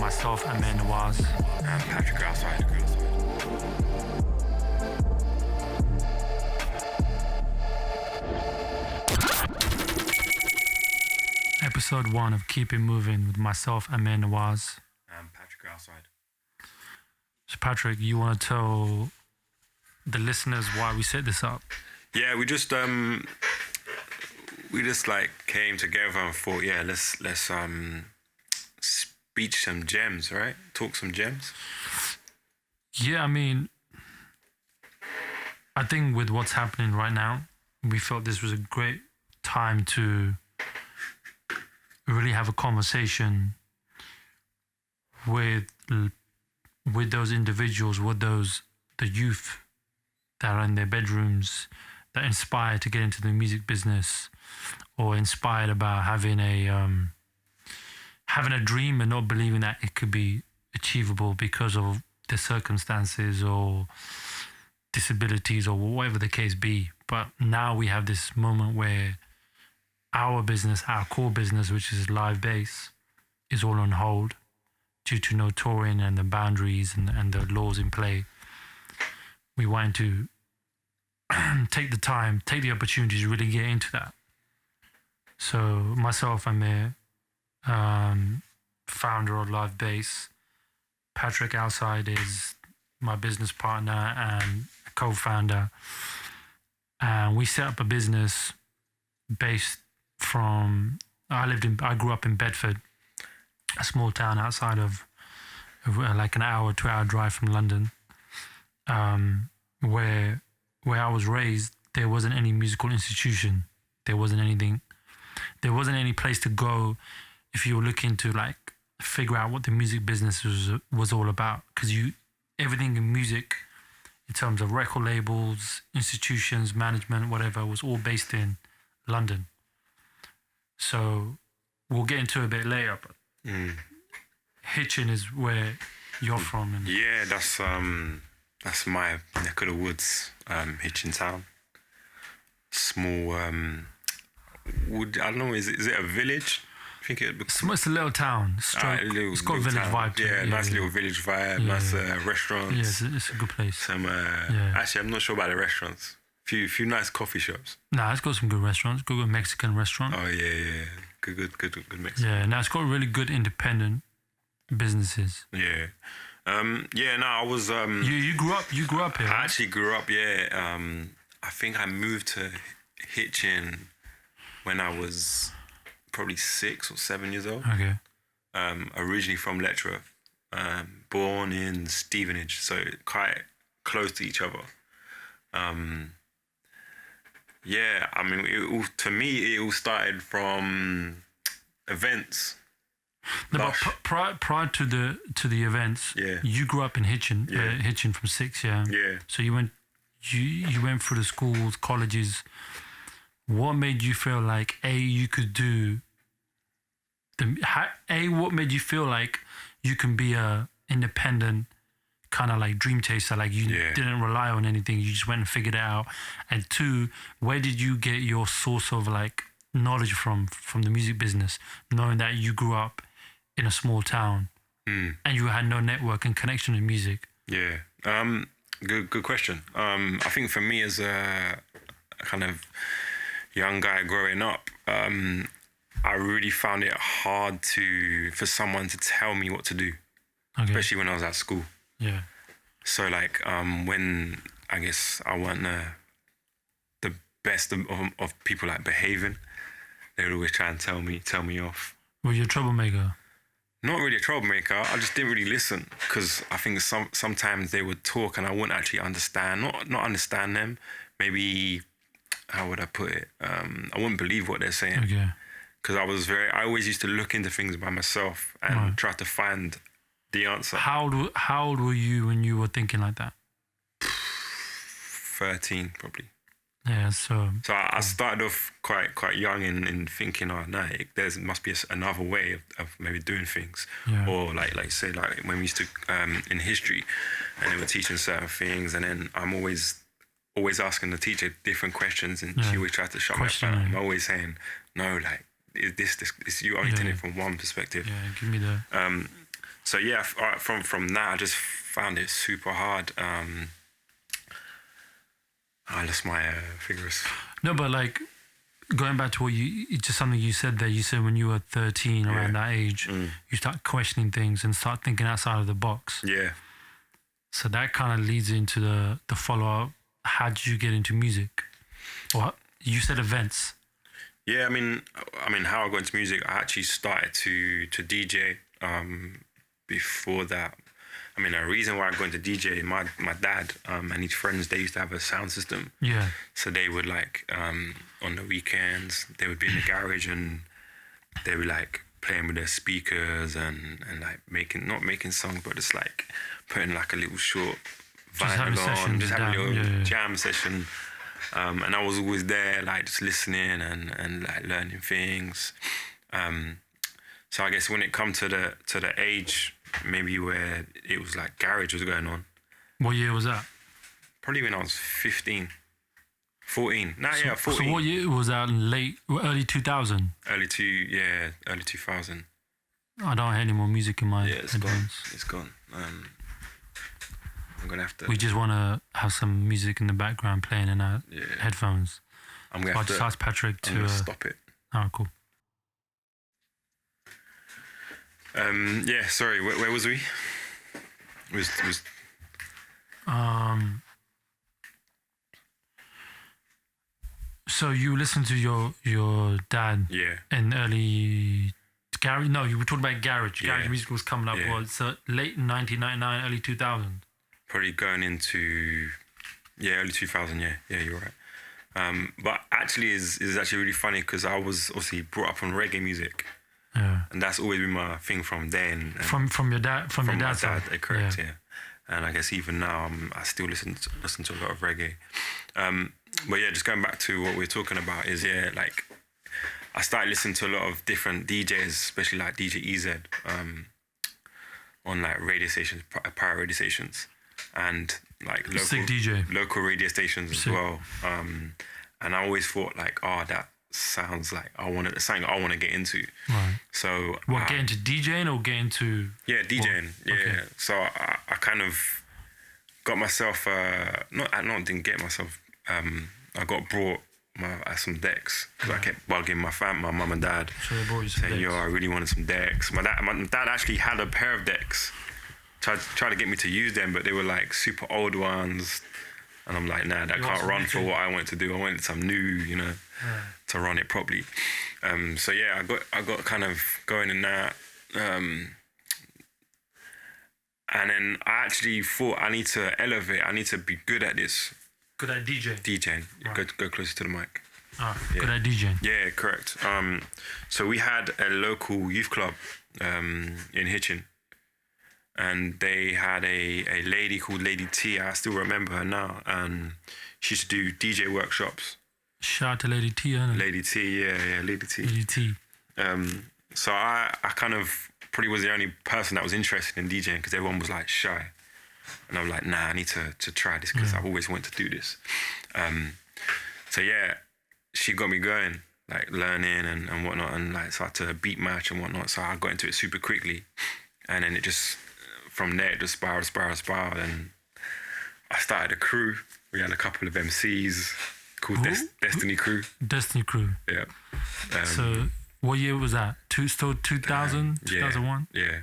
myself, Amer Nawaz. And Patrick Alcide. Episode 1 of Keep It Moving with myself, Amer Nawaz. And Patrick Alcide. So Patrick, you want to tell the listeners why we set this up? Yeah, we just like came together and thought, yeah, let's speech some gems, right? Talk some gems. Yeah, I mean, I think with what's happening right now, we felt this was a great time to really have a conversation with those individuals, with the youth that are in their bedrooms, that inspired to get into the music business, or inspired about having a dream and not believing that it could be achievable because of the circumstances or disabilities or whatever the case be. But now we have this moment where our business, our core business, which is live bass, is all on hold due to no touring and the boundaries and the laws in play. We wanted to take the opportunity to really get into that. So myself, Amer, founder of Live Bass. Patrick Alcide is my business partner and co-founder. And we set up a business based from, I grew up in Bedford, a small town outside of like an hour, 2-hour drive from London, where I was raised. There wasn't any musical institution. There wasn't any place to go if you were looking to like figure out what the music business was all about. Because everything in music, in terms of record labels, institutions, management, whatever, was all based in London. So we'll get into it a bit later, but Hitchin is where you're from. And yeah, that's my neck of the woods, Hitchin Town. Small, I don't know, is it a village? I think it's a little town. It's got a village vibe to it. Yeah, nice little village vibe, nice restaurants. Yeah, it's a good place. Actually, I'm not sure about the restaurants. Few nice coffee shops. Nah, it's got some good restaurants. Good Mexican restaurant. Oh yeah. Good Mexican. Yeah, now it's got really good independent businesses. Yeah. I was You grew up here, I right? actually grew up, yeah. I think I moved to Hitchin when I was probably 6 or 7 years old. Okay. Originally from Letchworth. Born in Stevenage, so quite close to each other. Yeah, I mean, it all started from events. No, but prior to the events, yeah, you grew up in Hitchin, yeah. Hitchin from 6, yeah. Yeah. So you went through the schools, colleges. What made you feel like you could do what made you feel like you can be a independent kind of like dream chaser, like you didn't rely on anything, you just went and figured it out? And 2, where did you get your source of like knowledge from the music business, knowing that you grew up in a small town and you had no network and connection to music? Yeah. Good question. I think for me as a kind of young guy growing up, I really found it hard for someone to tell me what to do, especially when I was at school. Yeah. So like when I guess I wasn't the best of people like behaving, they would always try and tell me off. Were you a troublemaker? Not really a troublemaker. I just didn't really listen because I think sometimes they would talk and I wouldn't actually understand. Not understand them. Maybe, how would I put it? I wouldn't believe what they're saying. Okay. Because I always used to look into things by myself and try to find the answer. How old were you when you were thinking like that? 13 probably. Yeah, so I started off quite young in thinking, there must be another way of maybe doing things. Yeah. Or like say like when we used to in history and they were teaching certain things, and then I'm always asking the teacher different questions, and she always tried to shut me down. I'm always saying, no, like is this you only doing it from one perspective. Yeah, give me the So yeah, from that, I just found it super hard. I lost my figures. No, but like going back to what it's just something you said there. You said when you were 13, around that age, you start questioning things and start thinking outside of the box. Yeah. So that kind of leads into the follow up. How did you get into music? Or you said events. Yeah, I mean, how I got into music, I actually started to DJ before that. I mean, the reason why I got into DJ, my dad and his friends, they used to have a sound system. Yeah. So they would like, on the weekends, they would be in the garage and they would like playing with their speakers and like not making songs, but just like putting like a little short vinyl on, just having a little jam session. And I was always there, like just listening and like learning things. So I guess when it come to the age, maybe where it was like garage was going on. What year was that? Probably when I was 15, 14. 14. So what year was that? Early 2000? Early 2000. I don't hear any more music in my it's headphones. It's gone. I'm gonna have to. We just want to have some music in the background playing in our headphones. I'm gonna have to. I'll just ask Patrick to stop it. Oh, cool. Sorry. Where was we? Was So you listened to your dad in early garage? No, you were talking about garage. Garage music was coming up. Was late 1999, early 2000? Probably going into early 2000. Yeah, you're right. But actually, is actually really funny because I was obviously brought up on reggae music. Yeah. And that's always been my thing from then. From your dad, from your dad's side. Correct. Yeah. And I guess even now, I still listen to a lot of reggae. But yeah, just going back to what we were talking about is like I started listening to a lot of different DJs, especially like DJ EZ, on like radio stations, pirate radio stations, and like local radio stations as well. And I always thought like, that sounds like something I want to get into. Right. So get into DJing or get into DJing. Okay. So I kind of got myself didn't get myself. I got brought some decks because I kept bugging my mum and dad, so they brought you some saying, decks. I really wanted some decks. My dad actually had a pair of decks. Tried to get me to use them, but they were like super old ones. And I'm like, nah, that can't run for what I wanted to do. I wanted some new, to run it properly. So yeah, I got kind of going in that. And then I actually thought I need to elevate. I need to be good at this. Good at DJing. DJing. Right. Go closer to the mic. Good at DJing. Yeah, correct. So we had a local youth club in Hitchin. And they had a lady called Lady T. I still remember her now. And she used to do DJ workshops. Shout out to Lady T, isn't it? Lady T, yeah, Lady T. Lady T. So I kind of probably was the only person that was interested in DJing because everyone was like shy. And I'm like, nah, I need to try this because I've always wanted to do this. So yeah, she got me going, like learning and whatnot, and like started to beat match and whatnot. So I got into it super quickly. And then it just, from there, it just spiraled. And I started a crew. We had a couple of MCs called Destiny Crew. Destiny Crew. Yeah. So what year was that? 2000, 2001? Yeah.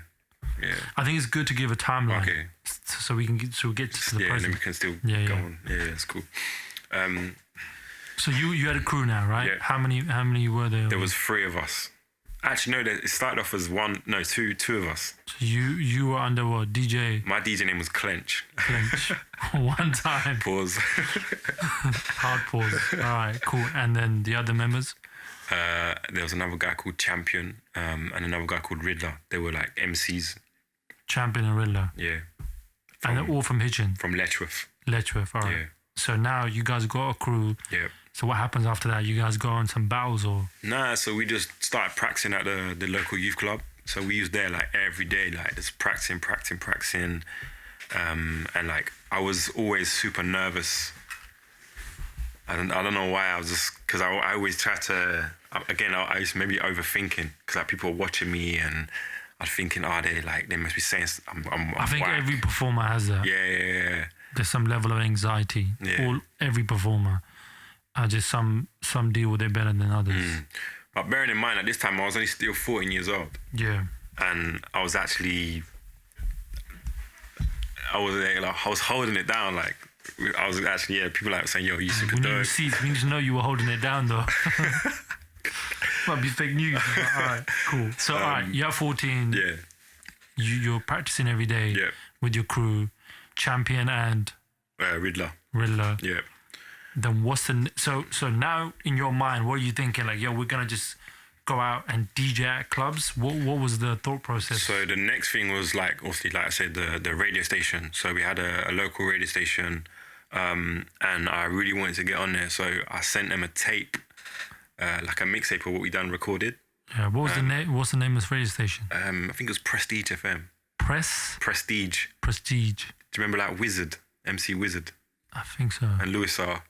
I think it's good to give a timeline. Okay. So we can get to the present. Yeah, and then we can still go on. Yeah, it's cool. So you had a crew now, right? Yeah. How many were there? There was 3 of us. Actually, no, it started off as two of us. So you were under what, DJ? My DJ name was Clench. Clench. One time. Pause. Hard pause. All right, cool. And then the other members? There was another guy called Champion and another guy called Riddler. They were like MCs. Champion and Riddler? Yeah. And they're all from Hitchin? From Letchworth. Letchworth, all right. Yeah. So now you guys got a crew. Yeah. So what happens after that? You guys go on some battles or? Nah, so we just started practicing at the local youth club. So we was there like every day, like just practicing. And like I was always super nervous. I don't know why. I was just, because I always try to, again, I used to maybe overthinking because like people were watching me and I'm thinking, they must be saying I'm I think whack. every performer has that. Yeah. There's some level of anxiety. Yeah. Every performer. Just some deal with it better than others. But bearing in mind, at this time, I was only still 14 years old. Yeah. And I was actually... I was holding it down, like... I was actually, people like saying, yo, you super We need dope. receipts. We need to know you were holding it down, though. Might be fake news. But all right, cool. So, all right, you're 14. Yeah. You're practicing every day Yeah. with your crew, Champion and Riddler. Riddler. Yeah. Then what's the... So now, in your mind, what are you thinking? Like, yo, we're going to just go out and DJ at clubs? What was the thought process? So the next thing was, like, obviously, like I said, the radio station. So we had a local radio station, and I really wanted to get on there. So I sent them a tape, like a mixtape of what we done recorded. Yeah, what was the name? What's the name of this radio station? I think it was Prestige FM. Prestige. Prestige. Do you remember, like, Wizard, MC Wizard, I think so. and Lewis R,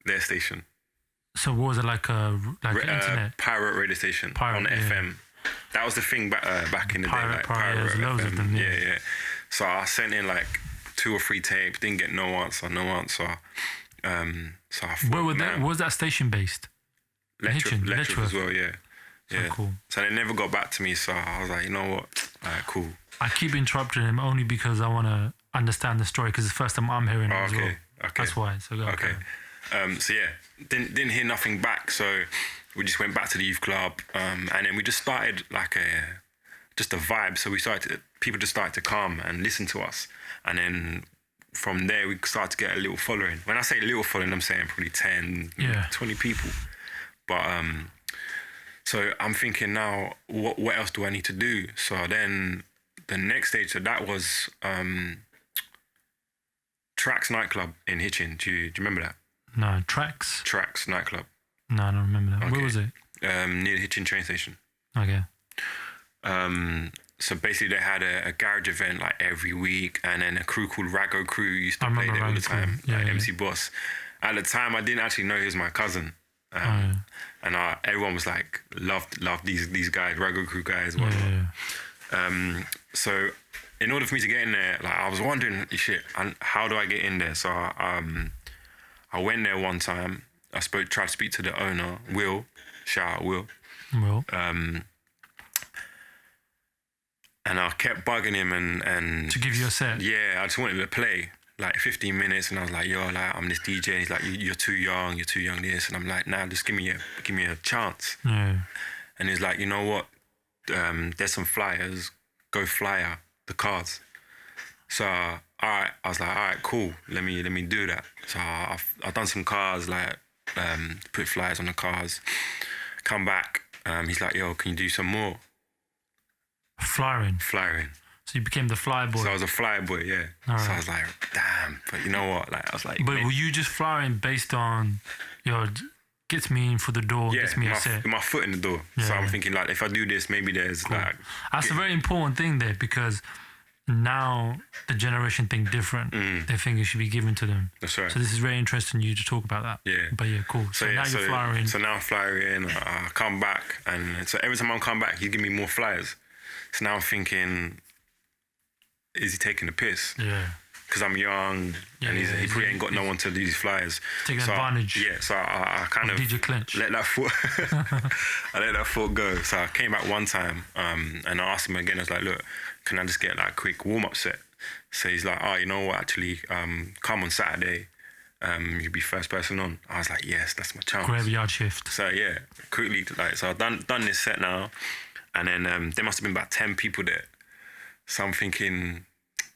their station? So what was it, like an internet? Pirate radio station on yeah. FM. That was the thing back in the day. Like Pirate, there's loads of them, yeah. So I sent in like 2 or 3 tapes, didn't get no answer. So I thought, Where was that station based? Letchworth as well, yeah. So cool. So they never got back to me, so I was like, you know what? Alright, cool. I keep interrupting him only because I want to understand the story, because it's the first time I'm hearing it as well. Okay. That's why. So go. Okay. So yeah, didn't hear nothing back. So we just went back to the youth club, and then we just started like a vibe. So people just started to come and listen to us, and then from there we started to get a little following. When I say little following, I'm saying probably 10, 20 people. But so I'm thinking now, what else do I need to do? So then the next stage of that was Tracks nightclub in Hitchin. Do you remember that? No, Tracks nightclub. No, I don't remember that. Okay. Where was it? Near the Hitchin train station. Okay. So basically they had a garage event like every week, and then a crew called Rago Crew used to play there all the time, like MC Boss. At the time, I didn't actually know he was my cousin. And everyone was like, loved these guys, Rago Crew guys, whatnot. So in order for me to get in there, like I was wondering, how do I get in there? So I went there one time. I tried to speak to the owner, Will. Shout out Will. And I kept bugging him and to give you a set. Yeah, I just wanted to play like 15 minutes, and I was like, yo, like I'm this DJ. And he's like, you're too young this, and I'm like, nah, just give me a chance. Yeah. And he's like, you know what? There's some flyers. Go flyer the cards. So all right, I was like, all right, cool. Let me do that. So I've done some cars, like put flyers on the cars. Come back. He's like, yo, can you do some more? Flyering. So you became the fly boy. So I was a fly boy, yeah. All so right. I was like, damn. But you know what? Like I was like, but were you just flying based on, gets me in for the door, gets me a set? My foot in the door. Yeah, so I'm thinking like, if I do this, maybe there's like. That's a very important thing there, because now the generation think different. They think it should be given to them. That's right. So this is very interesting you to talk about that. Yeah. But yeah, cool. So now you're flying. So now I'm flying. I come back, and so every time I come back, he give me more flyers. So now I'm thinking, is he taking the piss? Yeah. Because I'm young, and he probably ain't got no one to do these flyers. Taking advantage. Yeah, so I kind of DJ Clinch. let that thought go. So I came back one time, and I asked him again. I was like, look, can I just get like a quick warm-up set? So he's like, oh, you know what, actually, come on Saturday, you'll be first person on. I was like, yes, that's my chance. Graveyard shift. So yeah, quickly, like, so I've done this set now, and then there must have been about 10 people there. So I'm thinking,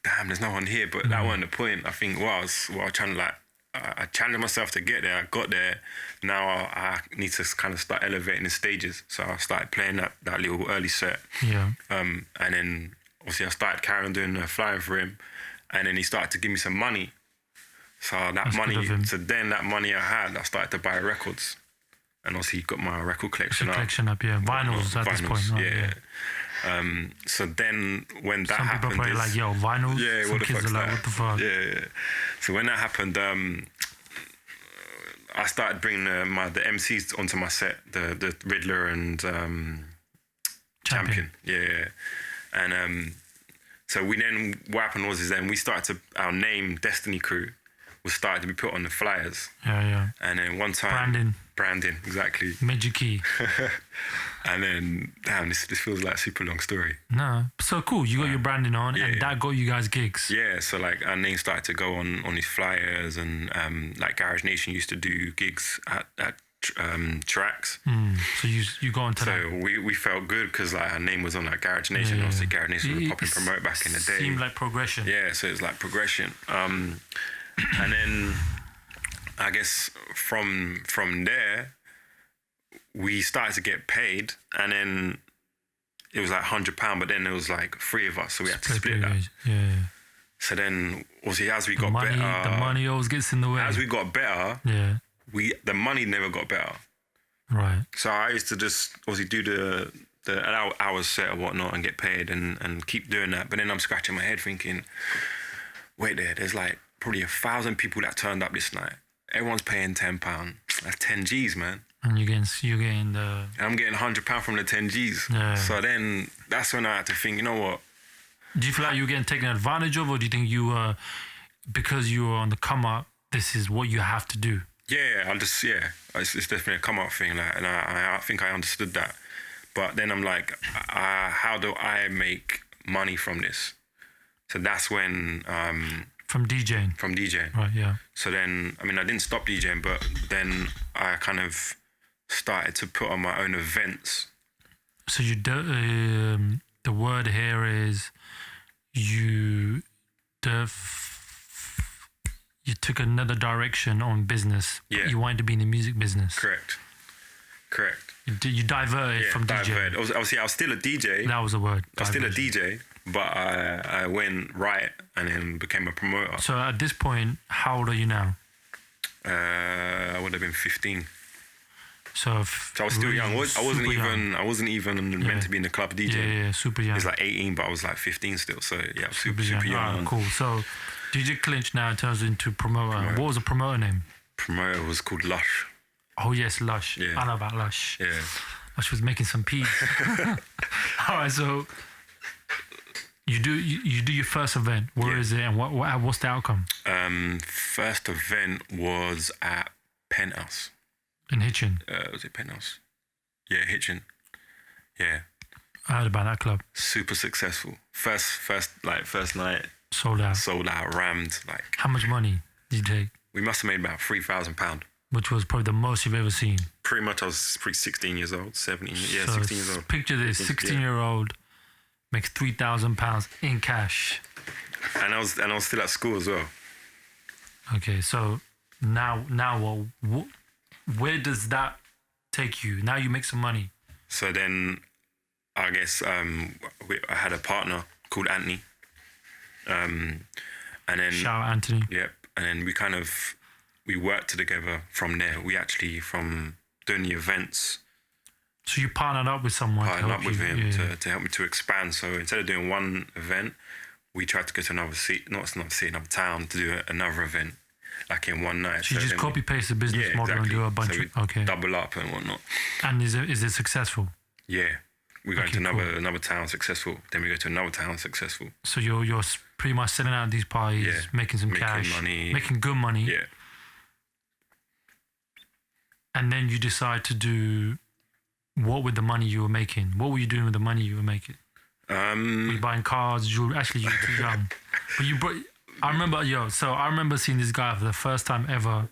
damn, there's no one here. But that wasn't the point. I think what I was trying to like, I challenged myself to get there. I got there. Now I need to kind of start elevating the stages. So I started playing that little early set. Yeah. And then obviously I started carrying on doing the flying for him, and then he started to give me some money. So that money I had, I started to buy records. And obviously got my record collection up. Vinyls at this point. Right? Yeah. So then when that happened... Some people probably like, yo, vinyls? Yeah, Some kids are like, what the fuck? Yeah. So when that happened, I started bringing the MCs onto my set, the Riddler and champion. Yeah. And so we then, what happened was then we started to, our name, Destiny Crew, was starting to be put on the flyers. Yeah. And then one time... Branding, exactly. Major key. And then, damn, this feels like a super long story. No. So cool. You got your branding on and that got you guys gigs. Yeah, so like our name started to go on these flyers, and like Garage Nation used to do gigs at tracks. So you go on to that. So we felt good because like our name was on like Garage Nation. Obviously Garage Nation was popping promote back in the day. Seemed like progression. Yeah, so it was like progression. And then I guess from there we started to get paid, and then it was like £100, but then there was like 3 of us, so we had to split that. Yeah. So then obviously as we got better, the money always gets in the way. As we got better, the money never got better. Right. So I used to just obviously do the hours set or whatnot and get paid and keep doing that. But then I'm scratching my head thinking, wait there's like probably 1,000 people that turned up this night. Everyone's paying £10. That's 10 G's, man. And you're getting the... And I'm getting £100 from the 10 G's. Yeah. So then that's when I had to think, you know what? Do you feel like you were getting taken advantage of, or do you think you were, because you were on the come up, this is what you have to do? Yeah, it's definitely a come up thing. Like, and I think I understood that. But then I'm like, how do I make money from this? So that's when... From DJing? From DJing. Right, yeah. So then, I mean, I didn't stop DJing, but then I kind of started to put on my own events. So the word here is you took another direction on business. Yeah. You wanted to be in the music business. Correct. You diverted from DJ. Obviously, I was still a DJ. That was the word. I was still a DJ, but I went right and then became a promoter. So at this point, how old are you now? I would have been 15. So I was still young. I wasn't even meant to be in the club DJ. Yeah, super young. It's like 18, but I was like 15 still. So yeah, super young. Oh, cool. So DJ Clinch now turns into promoter. What was the promoter name? Promoter was called Lush. Oh yes, Lush. Yeah. I know about Lush. Yeah. Lush was making some peas. All right, so you do your first event. Where is it, and what's the outcome? First event was at Penthouse. In Hitchin? Was it Penthouse? Yeah, Hitchin. Yeah. I heard about that club. Super successful. First night. Sold out, rammed. Like, how much money did you take? We must have made about £3,000. Which was probably the most you've ever seen. Pretty much, I was pretty 16 years old, 17. Yeah, 16 years old. Picture this: 16-year-old makes £3,000 in cash. And I was still at school as well. Okay, so now what? Where does that take you? Now you make some money. So then, I guess I had a partner called Anthony. And then shout out Anthony. Yep. And then we worked together from there. We actually, from doing the events. So you partnered up with someone. Partnered up with him to help me to expand. So instead of doing one event, we tried to go to another town to do another event. Like in one night. So you just copy paste the business model and do a bunch of double up and whatnot. And is it successful? Yeah, we go into another town successful. Then we go to another town successful. So you're pretty much selling out these parties, making some cash, making good money. Yeah. And then you decide to do what with the money you were making? What were you doing with the money you were making? Were you buying cars? You were too young, but I remember seeing this guy for the first time ever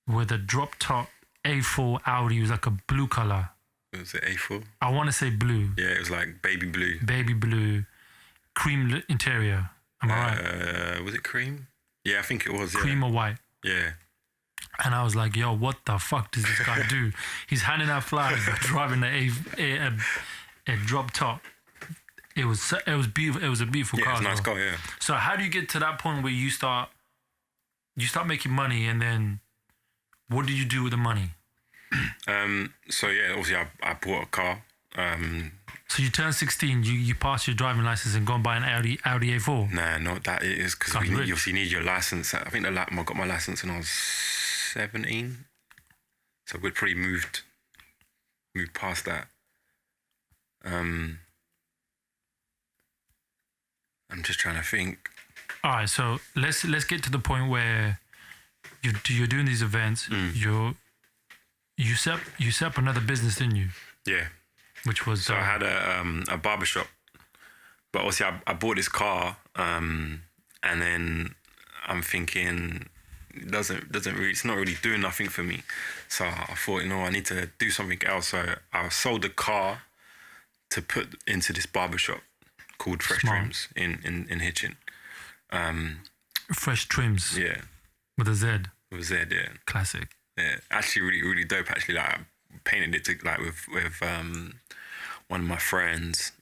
with a drop top A4 Audi. It was like a blue color. Was it A4? I want to say blue. Yeah, it was like baby blue. Baby blue, cream interior. Am I right? Was it cream? Yeah, I think it was. Cream or white. Yeah. And I was like, yo, what the fuck does this guy do? He's handing out flyers, but driving a drop top. It was beautiful. It was a beautiful car. Yeah, it's a nice car. Yeah. So how do you get to that point where you start making money, and then what do you do with the money? So yeah, obviously I bought a car. So you turn 16, you pass your driving license and go and buy an Audi A4. Nah, not that it is, because you obviously need your license. I think I got my license when I was 17, so we'd pretty moved past that. I'm just trying to think. All right, so let's get to the point where you're doing these events. You set up another business, didn't you? Yeah. Which was So I had a barbershop, but obviously I bought this car, and then I'm thinking doesn't really, it's not really doing nothing for me. So I thought, I need to do something else. So I sold the car to put into this barbershop called Fresh Smart. Trims in Hitchin. Fresh Trims. Yeah, With a Z. it was there. Yeah, Classic. yeah. Actually, really, really dope. Actually, like I painted it with one of my friends.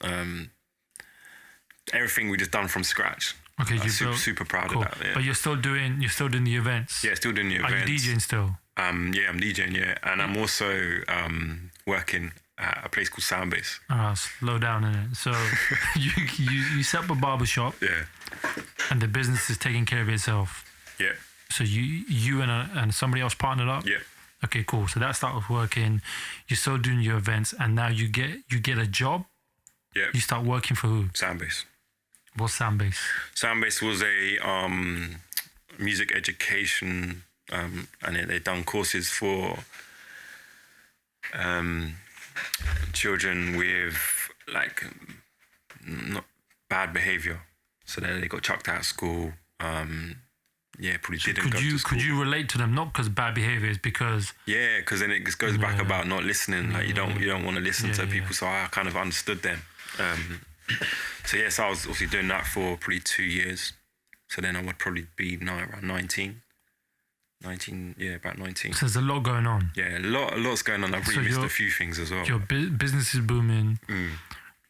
Everything we just done from scratch. Okay, I'm super proud of that. Yeah. But you're still doing the events. Yeah, still doing the events. Are you DJing still? Yeah, I'm DJing. Yeah, and I'm also working at a place called Soundbase. Slow down in it. So you set up a barbershop. Yeah, And the business is taking care of itself. yeah, So you and somebody else partnered up. yeah. Okay, cool. So that started working. You're still doing your events, and now you get a job. Yeah, You start working for who? Soundbase. What's Soundbase? Soundbase was a music education, and they done courses for children with like not bad behavior. So then they got chucked out of school. Probably didn't go to school. Could you relate to them? Not because bad behavior, is because Yeah, because then it just goes back about not listening. Like you don't want to listen to people. So I kind of understood them. So yes, I was obviously doing that for probably 2 years. So then I would probably be now around 19. 19, yeah, about 19. so there's a lot going on. Yeah, lot's going on. I've really missed a few things as well. Your business is booming.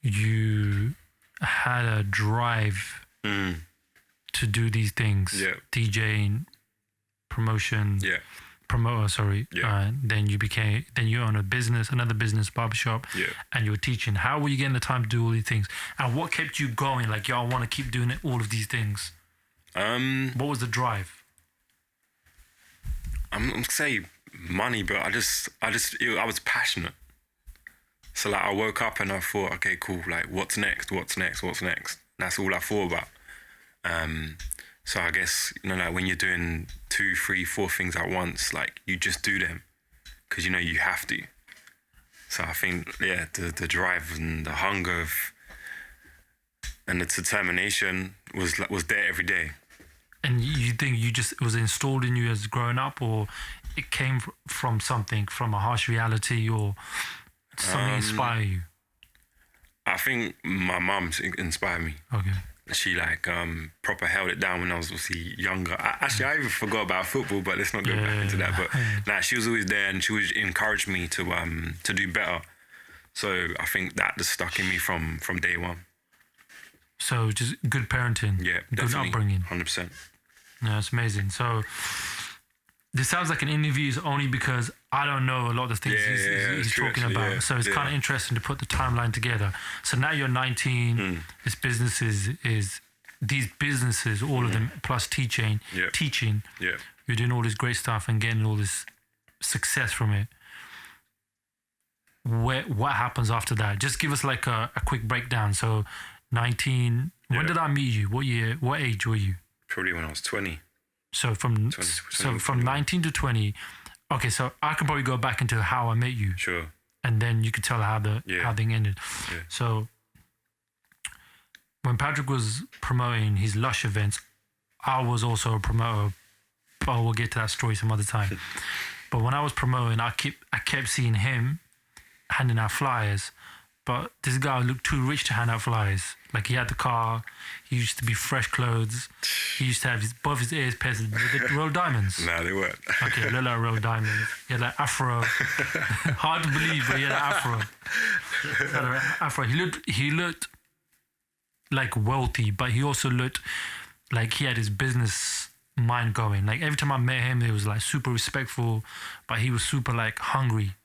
You had a drive to do these things. Yeah. DJing, promotion. Yeah, Promoter, sorry. Yeah. Then you own another business, barbershop. Yeah. And you were teaching. How were you getting the time to do all these things? And what kept you going? Like, I want to keep doing all of these things. What was the drive? I'm gonna say money, but I was passionate. So like I woke up and I thought, okay, cool. Like what's next? That's all I thought about. So I guess like when you're doing 2, 3, 4 things at once, like you just do them because you have to. So I think the drive and the hunger and the determination was there every day. And you think it was installed in you as growing up, or it came from something, from a harsh reality, or something inspire you? I think my mum inspired me. Okay. She proper held it down when I was obviously younger. I even forgot about football, but let's not go back into that. But she was always there, and she would encourage me to do better. So I think that just stuck in me from day one. So just good parenting. Yeah, good definitely. upbringing. 100%. Yeah, it's amazing. So this sounds like an interview only because I don't know a lot of the things he's talking actually, about. yeah, So it's kind of interesting to put the timeline together. So now you're 19. This business is these businesses, all of them, plus teaching. Yeah. You're doing all this great stuff and getting all this success from it. What happens after that? Just give us like a quick breakdown. So 19. When did I meet you? What year? What age were you? Probably when I was 20. So from 19 to 20. Okay, so I can probably go back into how I met you. Sure. And then you could tell how thing ended. Yeah. So when Patrick was promoting his Lush events, I was also a promoter. But we'll get to that story some other time. But when I was promoting, I kept seeing him handing out flyers. But this guy looked too rich to hand out flyers. Like he had the car, he used to be fresh clothes, he used to have both his ears pierced with the real diamonds. No, they weren't. Okay, they looked like real diamonds. He had like afro. Hard to believe, but he had an afro. He looked like wealthy, but he also looked like he had his business mind going. Like every time I met him, he was like super respectful, but he was super like hungry.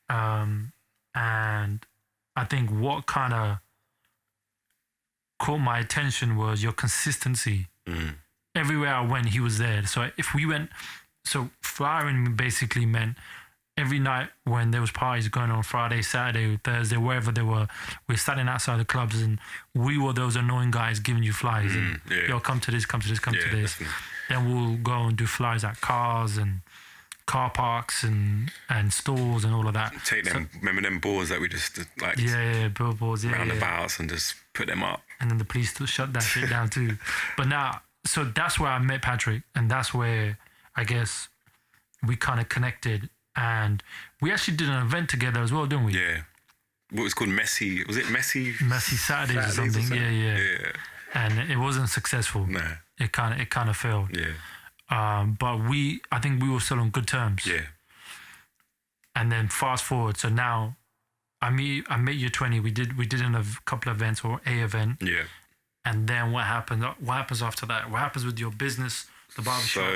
And I think what kind of caught my attention was your consistency. Everywhere I went, he was there. So if we went, so flyering basically meant every night when there was parties going on Friday, Saturday, Thursday, wherever they were, we were standing outside the clubs and we were those annoying guys giving you flyers and yo, come to this, come to this, come to this. Definitely. Then we'll go and do flyers at cars and car parks and stores and all of that. Take them, remember them boards that we just like Billboards, roundabouts and just put them up. And then the police still shut that shit down too. But now, so that's where I met Patrick, and that's where I guess we kind of connected. And we actually did an event together as well, didn't we? Yeah. What was called Messy? Was it Messy? Messy Saturdays or something. Yeah. And it wasn't successful. No. It kind of failed. Yeah. But I think we were still on good terms. Yeah. And then fast forward, so now I met you 20. We did a couple of events or a event. Yeah. And then what happened? What happens after that? What happens with your business? The barbershop. So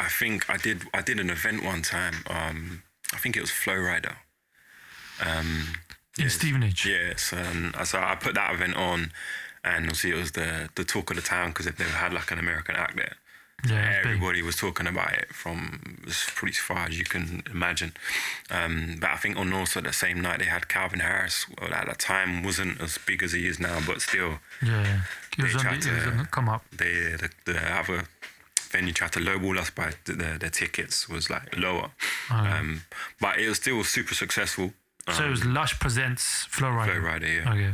I think I did an event one time. I think it was Flow Rider. In Stevenage. Yes. So I put that event on, and obviously it was the talk of the town because they've never had like an American act there. Yeah, everybody was talking about it from as pretty far as you can imagine. But I think on also the same night they had Calvin Harris. Well, at that time wasn't as big as he is now, but still. Yeah. It was on the come up. The other venue tried to lowball us by the tickets was like lower. But it was still super successful. So it was Lush Presents Flow Rider. Flow Rider, yeah. Okay.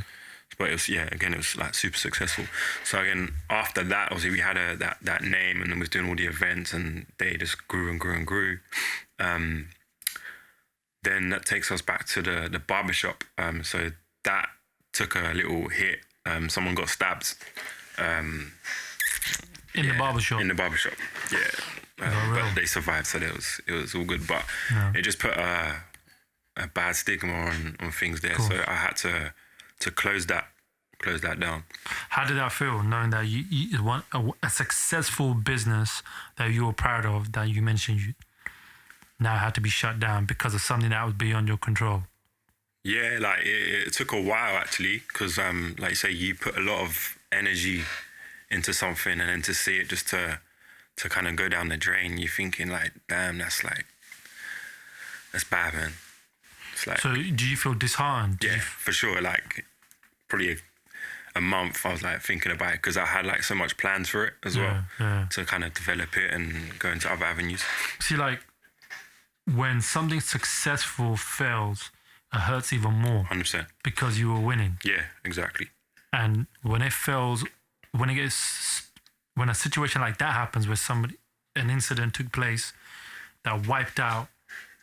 But it was, again, it was like super successful. So again, after that, obviously we had that name and then was doing all the events and they just grew and grew and grew. Then that takes us back to the barbershop. So that took a little hit. Someone got stabbed. In the barbershop? In the barbershop, yeah. But they survived, so it was all good. But it just put a bad stigma on things there. Cool. So I had to close that down. How did that feel, knowing that you want a successful business that you were proud of, that you mentioned you now had to be shut down because of something that was beyond your control? Yeah, like it took a while actually, because like you say, you put a lot of energy into something, and then to see it just to kind of go down the drain, you're thinking like, damn, that's bad, man. It's like, so do you feel disheartened? Yeah, for sure. Like probably a month I was like thinking about it because I had like so much plans for it as well to kind of develop it and go into other avenues. See, like when something successful fails, it hurts even more. 100%. Because you were winning. Yeah, exactly. And when it fails, when a situation like that happens where an incident took place that wiped out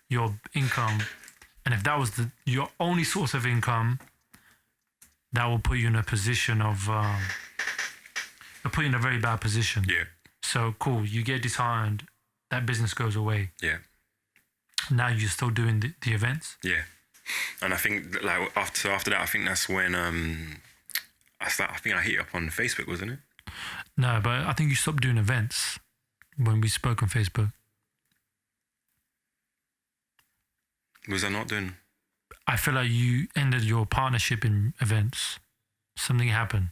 your income, and if that was your only source of income, that will put you in a position of, it'll put you in a very bad position. Yeah. So cool, you get disheartened, that business goes away. Yeah. Now you're still doing the events? Yeah. And I think like after that, I think that's when I think I hit you up on Facebook, wasn't it? No, but I think you stopped doing events when we spoke on Facebook. Was I not doing? I feel like you ended your partnership in events. Something happened.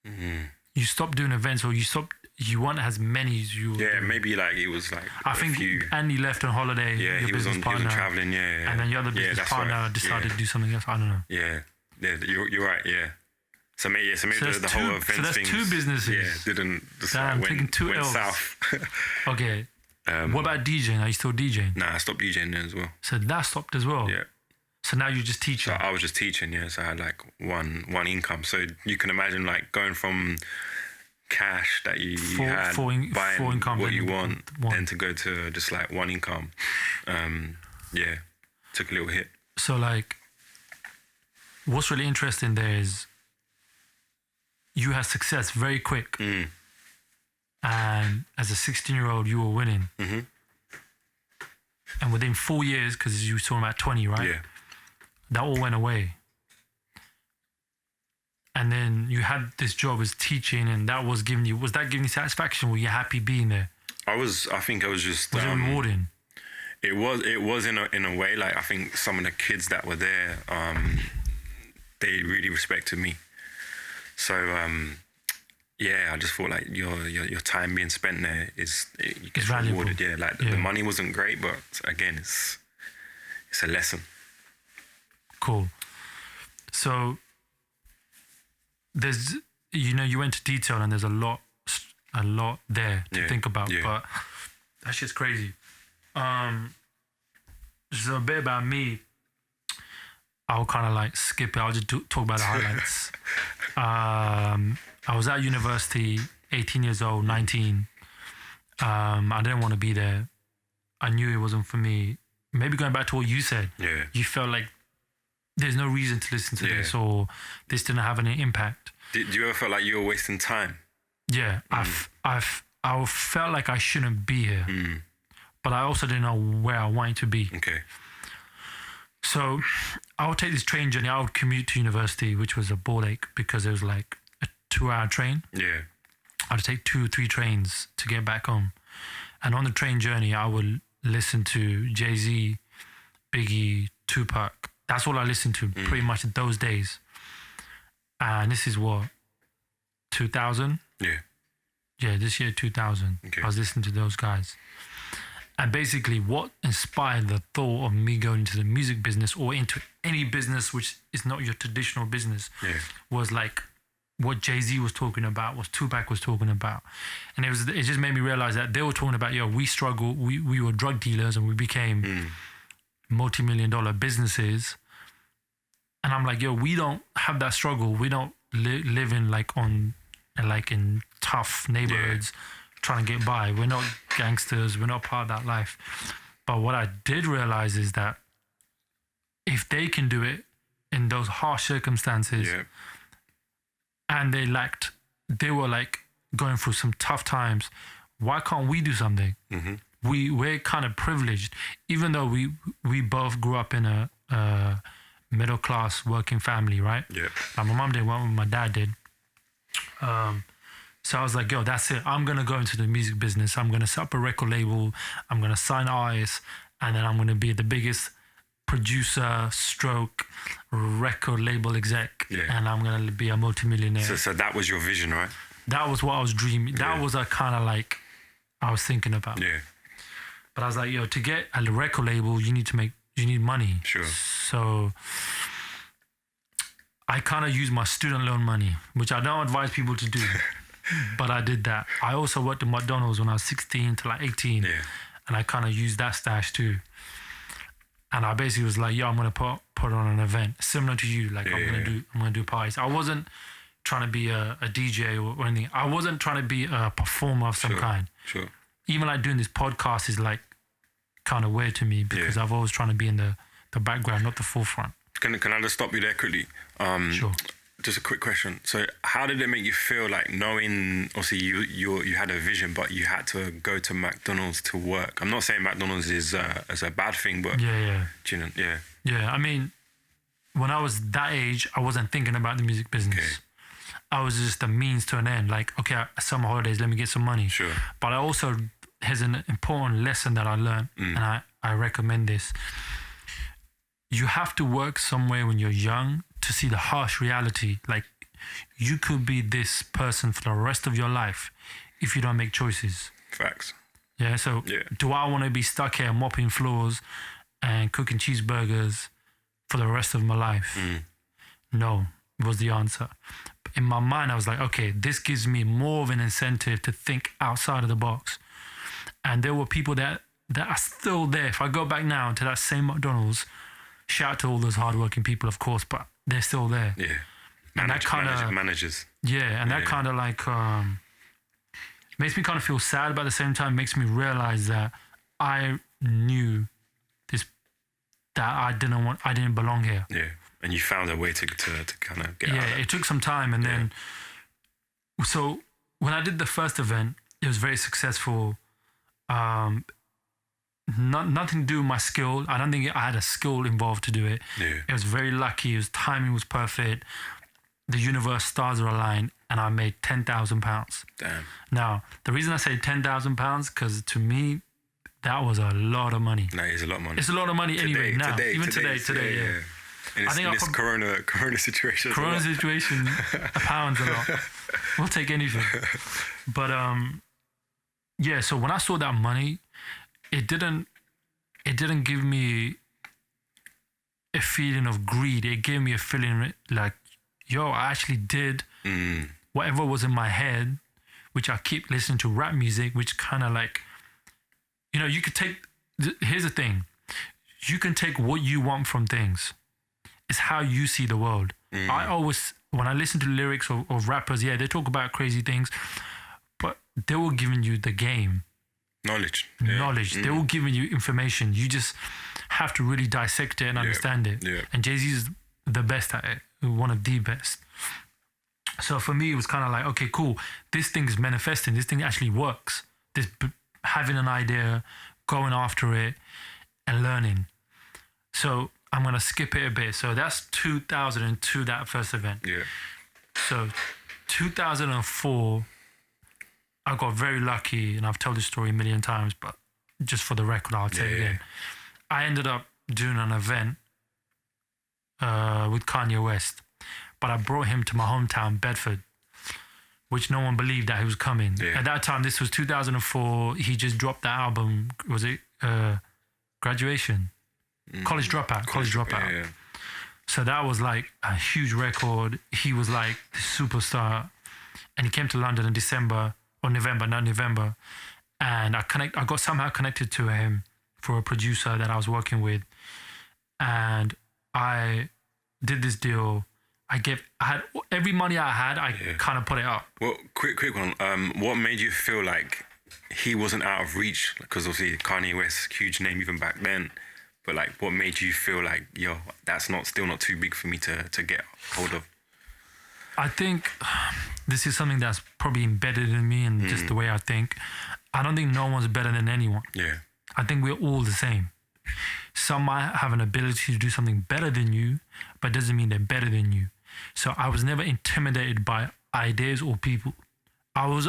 Mm-hmm. You stopped doing events, or you want as many as you. Yeah, maybe like it was like. I think Andy left on holiday. Yeah, he was traveling. Yeah, and then your other business partner decided to do something else. I don't know. Yeah, you're right. Yeah. So maybe the whole event thing. So that's two businesses. Yeah, didn't. Damn, taking two went L's. South. Okay. What about DJing? Are you still DJing? Nah, I stopped DJing then as well. So that stopped as well? Yeah. So now you're just teaching? So I was just teaching, yeah. So I had like one income. So you can imagine like going from cash that you had, buying income, what you want, then to go to just like one income. Yeah, took a little hit. So like, what's really interesting there is you had success very quick. Mm. And as a 16-year-old, you were winning. Mm-hmm. And within 4 years, because you were talking about 20, right? Yeah. That all went away. And then you had this job as teaching, and was that giving you satisfaction? Were you happy being there? I think I was just... Was it rewarding? It was in a way. Like, I think some of the kids that were there, they really respected me. So, yeah, I just thought like your time being spent there you get valuable. rewarded. Yeah, like the money wasn't great, but again, it's a lesson. Cool. So there's, you went to detail and there's a lot there to think about, but that shit's crazy. So a bit about me, I'll kind of like skip it. I'll just talk about the highlights. I was at university, 18 years old, 19. I didn't want to be there. I knew it wasn't for me. Maybe going back to what you said, you felt like there's no reason to listen to this, or this didn't have any impact. Did you ever feel like you were wasting time? Yeah, I felt like I shouldn't be here, but I also didn't know where I wanted to be. Okay. So I would take this train journey. I would commute to university, which was a ball ache because it was like a 2-hour train. Yeah. I'd take 2 or 3 trains to get back home. And on the train journey, I would listen to Jay-Z, Biggie, Tupac. That's all I listened to pretty much those days. And this is what, 2000? Yeah. Yeah, this year, 2000. Okay. I was listening to those guys. And basically what inspired the thought of me going into the music business or into any business which is not your traditional business was like what Jay-Z was talking about, what Tupac was talking about. And it just made me realize that they were talking about, we struggle, we were drug dealers and we became multi-million-dollar businesses. And I'm like, we don't have that struggle. We don't live in in tough neighborhoods trying to get by. We're not gangsters. We're not part of that life. But what I did realize is that if they can do it in those harsh circumstances, and they were like going through some tough times, why can't we do something? We're kind of privileged, even though we both grew up in a middle class working family, right? Yeah. Like my mom did what my dad did. So I was like, that's it. I'm going to go into the music business. I'm going to set up a record label. I'm going to sign artists. And then I'm going to be the biggest producer stroke record label exec. And I'm going to be a multimillionaire. So that was your vision, right? That was what I was dreaming. That was a kind of like I was thinking about. Yeah. But I was like, to get a record label, you need money. Sure. So I kind of used my student loan money, which I don't advise people to do. But I did that. I also worked at McDonald's when I was 16 to like 18. And I kind of used that stash too. And I basically was like, I'm going to put on an event similar to you. Like I'm going to do parties. I wasn't trying to be a DJ or anything. I wasn't trying to be a performer of some kind. Sure. Even like doing this podcast is like kind of weird to me because I've always trying to be in the background, not the forefront. Can I just stop you there quickly? Sure. Just a quick question. So how did it make you feel like knowing, obviously you had a vision, but you had to go to McDonald's to work? I'm not saying McDonald's is a bad thing, but... Yeah. Yeah, I mean, when I was that age, I wasn't thinking about the music business. Okay. I was just a means to an end. Like, okay, summer holidays, let me get some money. Sure. But I also, here's an important lesson that I learned, and I recommend this. You have to work somewhere when you're young to see the harsh reality. Like, you could be this person for the rest of your life if you don't make choices. Facts. Yeah, so do I want to be stuck here mopping floors and cooking cheeseburgers for the rest of my life? No, was the answer. In my mind, I was like, okay, this gives me more of an incentive to think outside of the box. And there were people that are still there. If I go back now to that same McDonald's, shout out to all those hardworking people, of course, but they're still there. Yeah. And that kind of... Managers. Yeah, and that kind of like... makes me kind of feel sad, but at the same time makes me realize that I knew that I didn't belong here. Yeah. And you found a way to kind of get out of it. Yeah, it took some time. And then, so when I did the first event, it was very successful. Nothing to do with my skill. I don't think I had a skill involved to do it. Yeah. It was very lucky. Timing was perfect. The universe, stars are aligned, and I made £10,000. Damn. Now, the reason I say £10,000, because to me, that was a lot of money. No, it's a lot of money. It's a lot of money anyway. Now, even today, yeah. In this corona situation. Corona situation, a pound's a lot. We'll take anything. But yeah. So when I saw that money, it didn't give me a feeling of greed. It gave me a feeling like, yo, I actually did whatever was in my head, which I keep listening to rap music, which kind of like, you know, you could take. Here's the thing. You can take what you want from things. It's how you see the world. I always, when I listen to lyrics of rappers, yeah, they talk about crazy things, but they were giving you the game. Knowledge. They were giving you information. You just have to really dissect it and understand it. Yeah. And Jay-Z is the best at it, one of the best. So for me, it was kind of like, okay, cool. This thing is manifesting. This thing actually works. Having an idea, going after it, and learning. So I'm going to skip it a bit. So that's 2002, that first event. Yeah. So 2004, I got very lucky, and I've told this story a million times, but just for the record, I'll tell you again. I ended up doing an event with Kanye West, but I brought him to my hometown, Bedford, which no one believed that he was coming. Yeah. At that time, this was 2004. He just dropped that album. Was it Graduation? College Dropout. Yeah. So that was like a huge record. He was like the superstar. And he came to London in November. And I got somehow connected to him for a producer that I was working with. And I did this deal. I had every money I had, I kind of put it up. Well, quick one. What made you feel like he wasn't out of reach? Because obviously Kanye West, huge name even back then. But like, what made you feel like, yo, that's still not too big for me to get hold of? I think this is something that's probably embedded in me and just the way I think. I don't think no one's better than anyone. Yeah. I think we're all the same. Some might have an ability to do something better than you, but doesn't mean they're better than you. So I was never intimidated by ideas or people. I was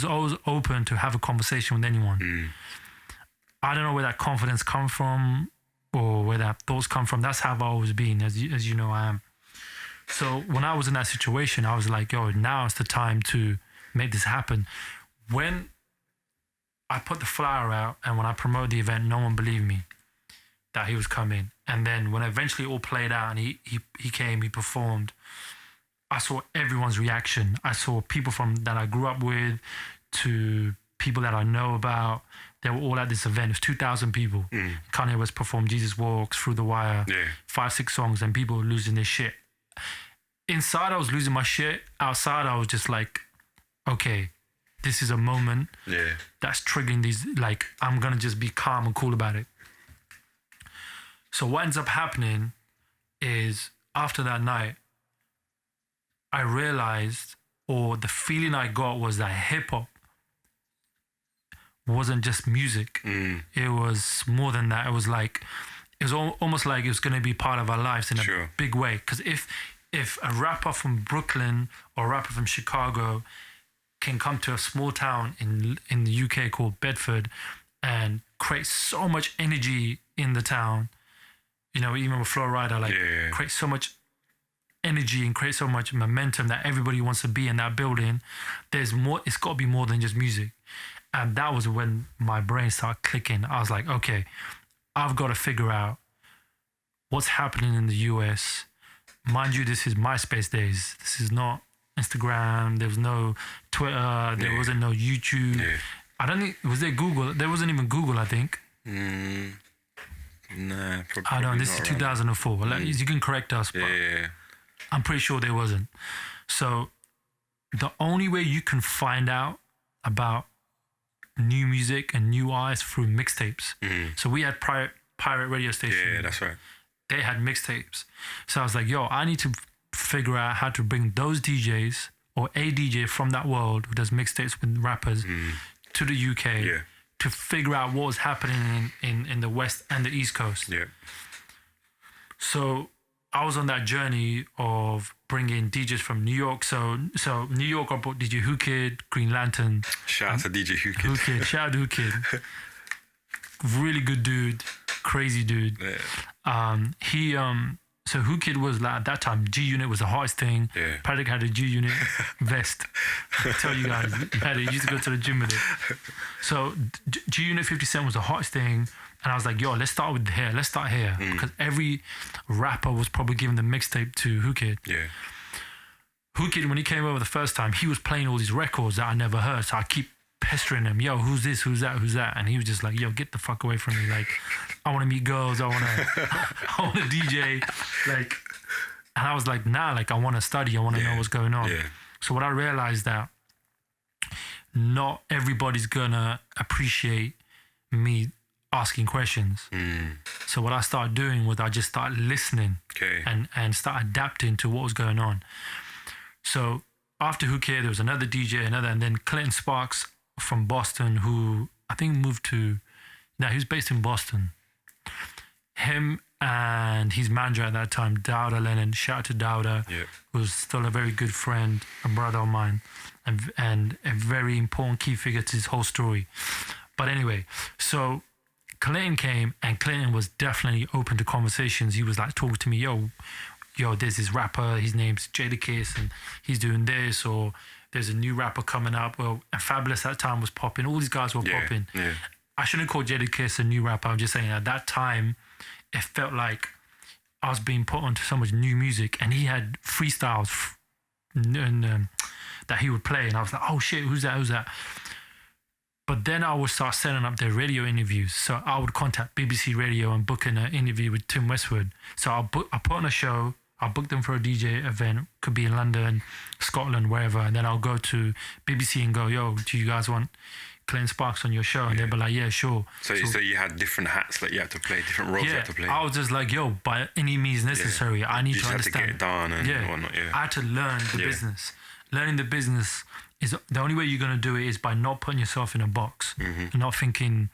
always open to have a conversation with anyone. I don't know where that confidence comes from or where that thoughts come from. That's how I've always been, as you know I am. So when I was in that situation, I was like, yo, now is the time to make this happen. When I put the flyer out and when I promoted the event, no one believed me that he was coming. And then when eventually it all played out and he came, he performed, I saw everyone's reaction. I saw people that I grew up with to people that I know about. They were all at this event. It was 2,000 people. Kanye West performed Jesus Walks, Through the Wire, 5-6 songs, and people were losing their shit. Inside, I was losing my shit. Outside, I was just like, okay, this is a moment that's triggering these, like, I'm going to just be calm and cool about it. So what ends up happening is after that night, I realized, or the feeling I got was that hip hop wasn't just music. It was more than that. It was almost like it was going to be part of our lives in a big way. Because if a rapper from Brooklyn or a rapper from Chicago can come to a small town in the UK called Bedford and create so much energy in the town, you know, even with Flo Rida, create so much energy and create so much momentum that everybody wants to be in that building. There's more. It's got to be more than just music. And that was when my brain started clicking. I was like, okay, I've got to figure out what's happening in the US. Mind you, this is MySpace days. This is not Instagram. There was no Twitter. There wasn't no YouTube. I don't think, was there Google? There wasn't even Google, I think. Nah, probably I don't know. This is not 2004. Like, you can correct us, but I'm pretty sure there wasn't. So the only way you can find out about new music and new artists through mixtapes. So we had pirate radio stations. Yeah, that's right. They had mixtapes. So I was like, yo, I need to figure out how to bring those DJs or a DJ from that world who does mixtapes with rappers to the UK to figure out what was happening in the West and the East Coast. So I was on that journey of bringing DJs from New York. So New York, I brought DJ Who Kid, Green Lantern. Shout out to DJ Who Kid. Who Kid. Shout out to Who Kid. Really good dude, crazy dude. He So Who Kid was like, at that time, G Unit was the hottest thing. Yeah. Paddock had a G Unit vest. I tell you guys, he had it. He used to go to the gym with it. So G Unit 50 Cent was the hottest thing. And I was like, yo, let's start with here. Let's start here. Because every rapper was probably giving the mixtape to Who Kid. Yeah. Who Kid, when he came over the first time, he was playing all these records that I never heard. So I keep pestering him, yo, who's this, who's that? And he was just like, yo, get the fuck away from me. Like, I want to meet girls. I want to DJ. Like, and I was like, nah, like, I want to study. I want to know what's going on. Yeah. So what I realized that not everybody's going to appreciate me asking questions. So what I started doing was I just started listening and start adapting to what was going on. So after Who Cared, there was another DJ, and then Clinton Sparks from Boston, who I think moved to, he was based in Boston. Him and his manager at that time, Dowda Lennon, shout out to Dowda, who was still a very good friend, a brother of mine, and a very important key figure to his whole story. But anyway, so Clinton came, and Clinton was definitely open to conversations. He was like talking to me, yo, there's this rapper, his name's Jadakiss, and he's doing this, or there's a new rapper coming up. Well, and Fabulous at that time was popping. All these guys were popping. Yeah. I shouldn't call Jadakiss a new rapper. I'm just saying at that time, it felt like I was being put onto so much new music, and he had freestyles that he would play, and I was like, oh shit, who's that? But then I would start setting up their radio interviews. So I would contact BBC Radio and book an interview with Tim Westwood. So I put on a show, I'll book them for a DJ event, could be in London, Scotland, wherever, and then I'll go to BBC and go, yo, do you guys want Clinton Sparks on your show? And they'll be like, yeah, sure. So you had different hats that you had to play, different roles you had to play? I was just like, yo, by any means necessary, I need to understand. You just had to get it done and whatnot, I had to learn the business. Learning the business is the only way you're going to do it is by not putting yourself in a box, not thinking,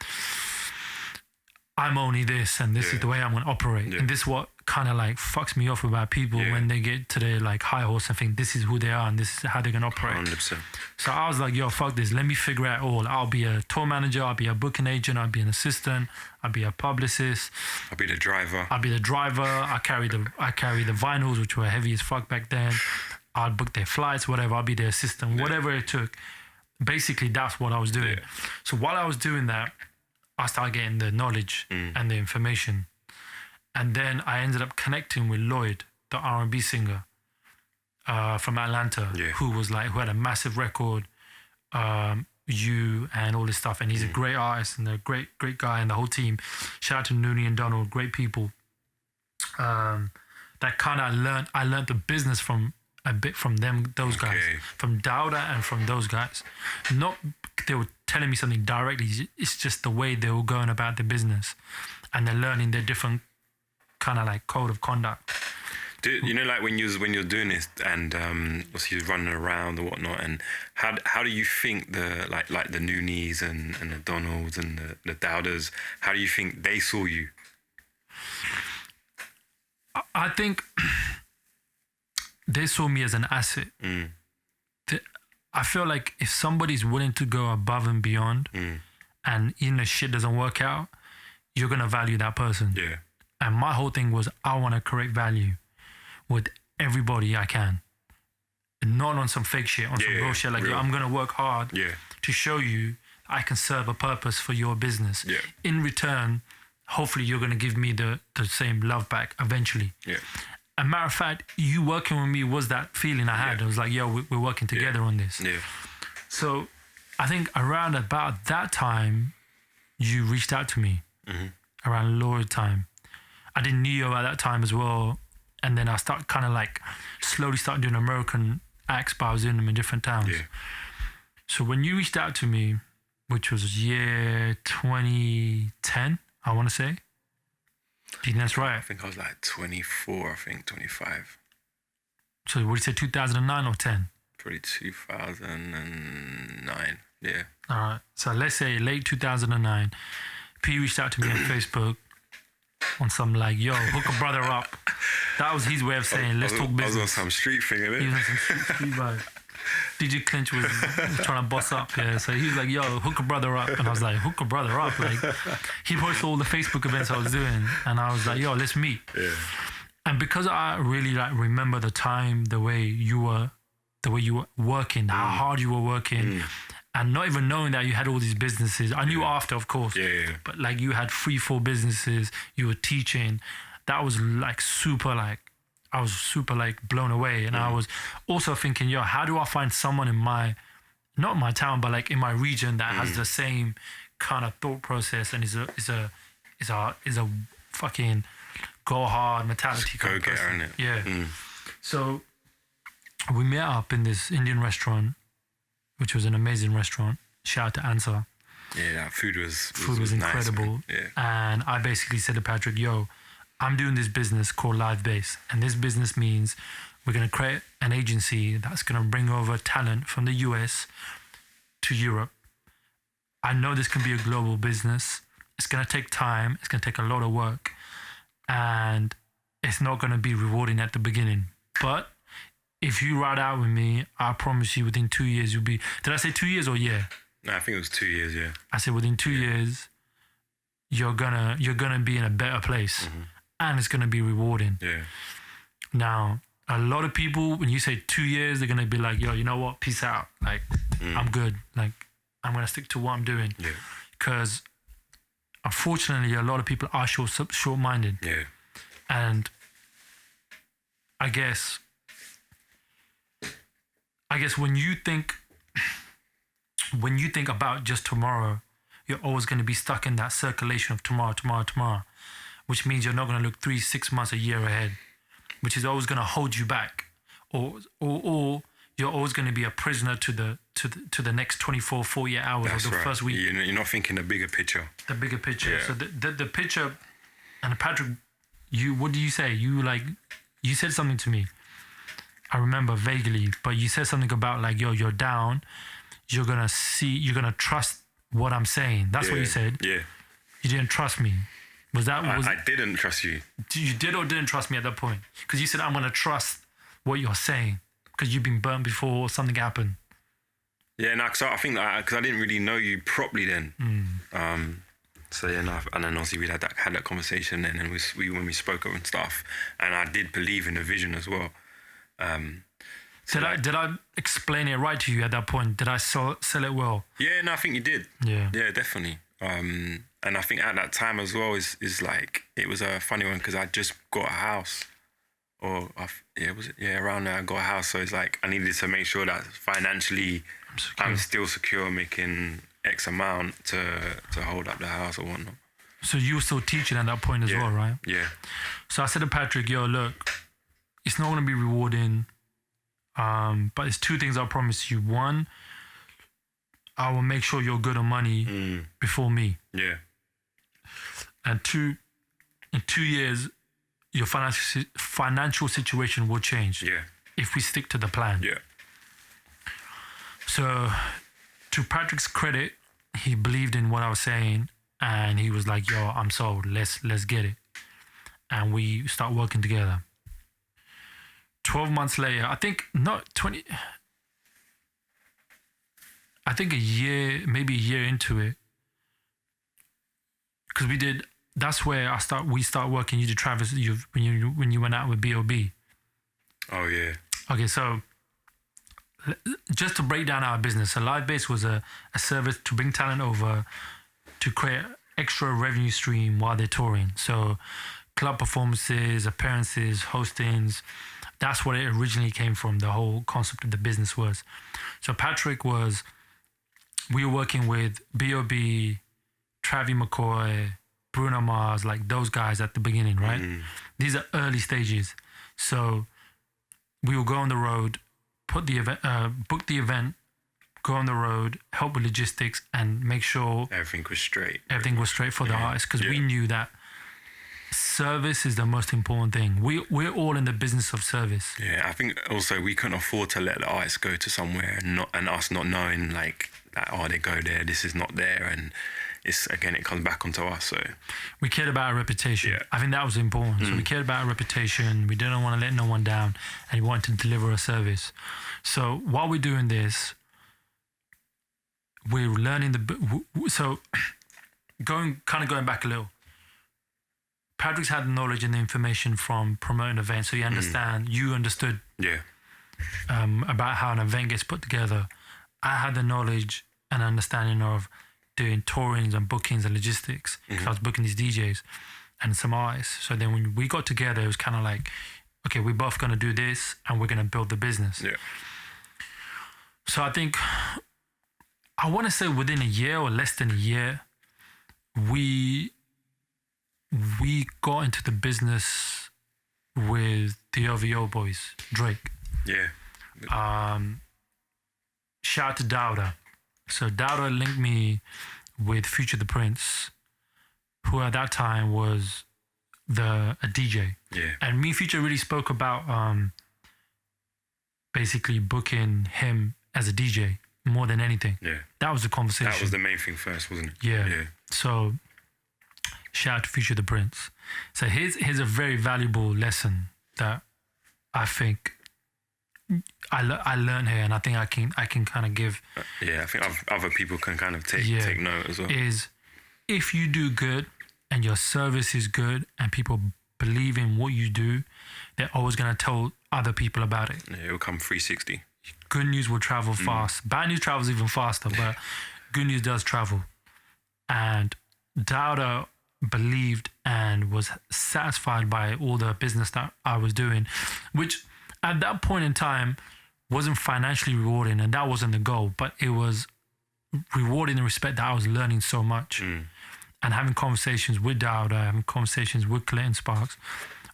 I'm only this and this is the way I'm going to operate. And this is what kind of like fucks me off about people when they get to their like high horse and think this is who they are and this is how they're going to operate. 100%. So I was like, yo, fuck this. Let me figure out all. I'll be a tour manager. I'll be a booking agent. I'll be an assistant. I'll be a publicist. I'll be the driver. I carry the vinyls, which were heavy as fuck back then. I'd book their flights, whatever. I'll be their assistant, whatever it took. Basically, that's what I was doing. So while I was doing that, I started getting the knowledge and the information. And then I ended up connecting with Lloyd, the R&B singer from Atlanta, who had a massive record, You and all this stuff. And he's a great artist and a great guy, and the whole team. Shout out to Nooney and Donald, great people. That kind of I learned the business from a bit from those guys, from Dowda and from those guys. Not they were telling me something directly. It's just the way they were going about the business, and they're learning their different kind of like code of conduct. You know, like when you're doing this and obviously you're running around and whatnot, and how do you think the like the Noonies and the Donalds and the Dowdas, how do you think they saw you? I think they saw me as an asset. I feel like if somebody's willing to go above and beyond and even if shit doesn't work out, you're going to value that person. Yeah. And my whole thing was I want to create value with everybody I can. Not on some fake shit, on some real shit. Like, yo, I'm going to work hard to show you I can serve a purpose for your business. Yeah. In return, hopefully you're going to give me the same love back eventually. Yeah. A matter of fact, you working with me was that feeling I had. It was like, yo, we're working together on this. Yeah. So I think around about that time, you reached out to me. Around Lloyd time. I did Neo at that time as well. And then I slowly started doing American acts, but I was doing them in different towns. Yeah. So when you reached out to me, which was year 2010, I want to say. Do you think that's right? I think I was like 24, 25. So what did you say, 2009 or 10? Probably 2009, yeah. All right. So let's say late 2009, P reached out to me on Facebook on some like, yo, hook a brother up. That was his way of saying, let's talk business. I was on some street thing, innit? He was on some street vibe. DJ Clinch was trying to boss up, so he was like, yo, hook a brother up. And I was like, hook a brother up? Like, he posted all the Facebook events I was doing. And I was like, yo, let's meet. Yeah. And because I really like remember the time, the way you were working, how hard you were working, and not even knowing that you had all these businesses. I knew after, of course, but like you had 3-4 businesses, you were teaching. That was like super like, I was super like blown away. And I was also thinking, yo, how do I find someone in not my town, but like in my region that has the same kind of thought process and is a fucking go hard mentality kind of person. Go-getter, innit? Yeah. So we met up in this Indian restaurant, which was an amazing restaurant. Shout out to Answer. Yeah, that food was incredible. Nice, yeah. And I basically said to Patrick, yo, I'm doing this business called Live Base. And this business means we're going to create an agency that's going to bring over talent from the US to Europe. I know this can be a global business. It's going to take time. It's going to take a lot of work. And it's not going to be rewarding at the beginning. But if you ride out with me, I promise you within 2 years you'll be... Did I say 2 years or year? No, I think it was 2 years, yeah. I said within 2 years, you're gonna be in a better place. And it's gonna be rewarding. Yeah. Now, a lot of people, when you say 2 years, they're gonna be like, yo, you know what? Peace out. Like, I'm good. Like, I'm gonna stick to what I'm doing. Yeah. Because unfortunately, a lot of people are short-minded. Yeah. And I guess when you think about just tomorrow, you're always going to be stuck in that circulation of tomorrow, which means you're not going to look 3-6 months, a year ahead, which is always going to hold you back, or you're always going to be a prisoner to the next 24, 48 hours That's of the right. first week. You're not thinking the bigger picture. The bigger picture. Yeah. So the picture, and Patrick, what do you say? You said something to me. I remember vaguely, but you said something about like, yo, you're down. You're gonna trust what I'm saying. That's what you said. Yeah. You didn't trust me. I didn't trust you. You did or didn't trust me at that point? Because you said, I'm gonna trust what you're saying because you've been burnt before or something happened. Yeah, no, because I think because I didn't really know you properly then. So yeah, no, and then obviously we had that conversation then, and when we spoke up and stuff, and I did believe in the vision as well. Did I explain it right to you at that point? Did I sell it well? Yeah, no, I think you did. Yeah, definitely. And I think at that time as well is like it was a funny one because I just got a house, around there I got a house. So it's like I needed to make sure that financially I'm still secure, making X amount to hold up the house or whatnot. So you were still teaching at that point as well, right? Yeah. So I said to Patrick, yo, look, it's not going to be rewarding, but it's 2 things I promise you. 1, I will make sure you're good on money before me. Yeah. And 2, in 2 years, your financial situation will change. Yeah. If we stick to the plan. Yeah. So to Patrick's credit, he believed in what I was saying and he was like, yo, I'm sold. Let's get it. And we start working together. 12 months later, I think a year, maybe a year into it, because that's where we start working. You did Travis when you went out with B.O.B. Oh yeah. Okay, so just to break down our business, a Live Base was a service to bring talent over to create extra revenue stream while they're touring. So club performances, appearances, hostings. That's what it originally came from. The whole concept of the business was. So we were working with B.O.B., Travis McCoy, Bruno Mars, like those guys at the beginning, right? These are early stages. So we will go on the road, book the event, go on the road, help with logistics, and make sure everything was straight. Everything was straight for the artist, because we knew that service is the most important thing. We're all in the business of service. Yeah, I think also we couldn't afford to let the artists go to somewhere and us not knowing like that, they go there, this is not there, and it comes back onto us. So we cared about our reputation. Yeah. I think that was important. So we cared about our reputation. We didn't want to let no one down, and we wanted to deliver a service. So while we're doing this, we're learning so going back a little. Patrick's had the knowledge and the information from promoting events, so you understood Yeah. about how an event gets put together. I had the knowledge and understanding of doing tourings and bookings and logistics, because I was booking these DJs and some artists. So then when we got together, it was kind of like, okay, we're both going to do this and we're going to build the business. Yeah. So I think, I want to say within a year or less than a year, we got into the business with the OVO boys, Drake. Yeah. Shout out to Dowda. So Dowda linked me with Future the Prince, who at that time was a DJ. Yeah. And me and Future really spoke about basically booking him as a DJ more than anything. Yeah. That was the conversation. That was the main thing first, wasn't it? Yeah. Yeah. So shout out to Future the Prince. So here's a very valuable lesson that I think I learned here, and I think I can kind of give. Yeah, I think other people can kind of take note as well. Is if you do good and your service is good and people believe in what you do, they're always going to tell other people about it. Yeah, it'll come 360. Good news will travel fast. Bad news travels even faster, but good news does travel. And Dowda believed and was satisfied by all the business that I was doing, which at that point in time wasn't financially rewarding, and that wasn't the goal, but it was rewarding in the respect that I was learning so much. And having conversations with Dowda, having conversations with Clinton Sparks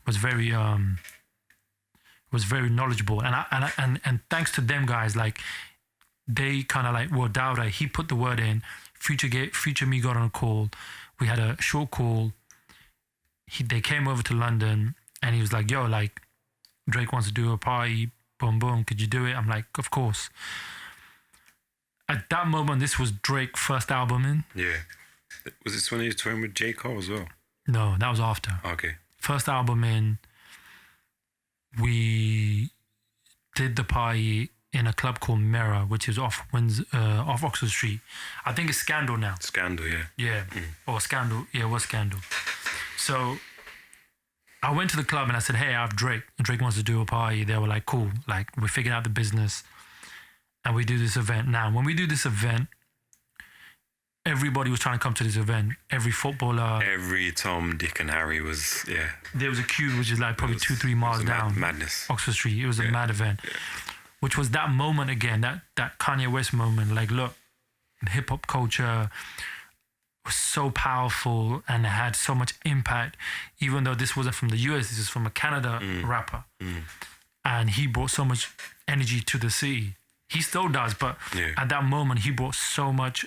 was very knowledgeable. And thanks to them guys, like they kind of like, well, Dowda, he put the word in, Future me got on a call. We had a short call. They came over to London and he was like, yo, like Drake wants to do a party, boom, boom, could you do it? I'm like, of course. At that moment, this was Drake's first album in. Yeah. Was this when he was touring with J. Cole as well? No, that was after. Okay. First album in, we did the party in a club called Mirror, which is off Oxford Street. I think it's Scandal now. Scandal, yeah. Yeah. Or Scandal. Yeah, it was Scandal. So I went to the club and I said, hey, I have Drake. And Drake wants to do a party. They were like, cool. Like, we're figuring out the business. And we do this event. Now, when we do this event, everybody was trying to come to this event. Every footballer. Every Tom, Dick and Harry was, yeah. There was a queue, which is like probably 2-3 miles down. Madness. Oxford Street. It was a mad event. Yeah. Which was that moment again, that Kanye West moment. Like, look, hip hop culture was so powerful and it had so much impact, even though this wasn't from the US, this is from a Canada rapper. And he brought so much energy to the city. He still does, but at that moment, he brought so much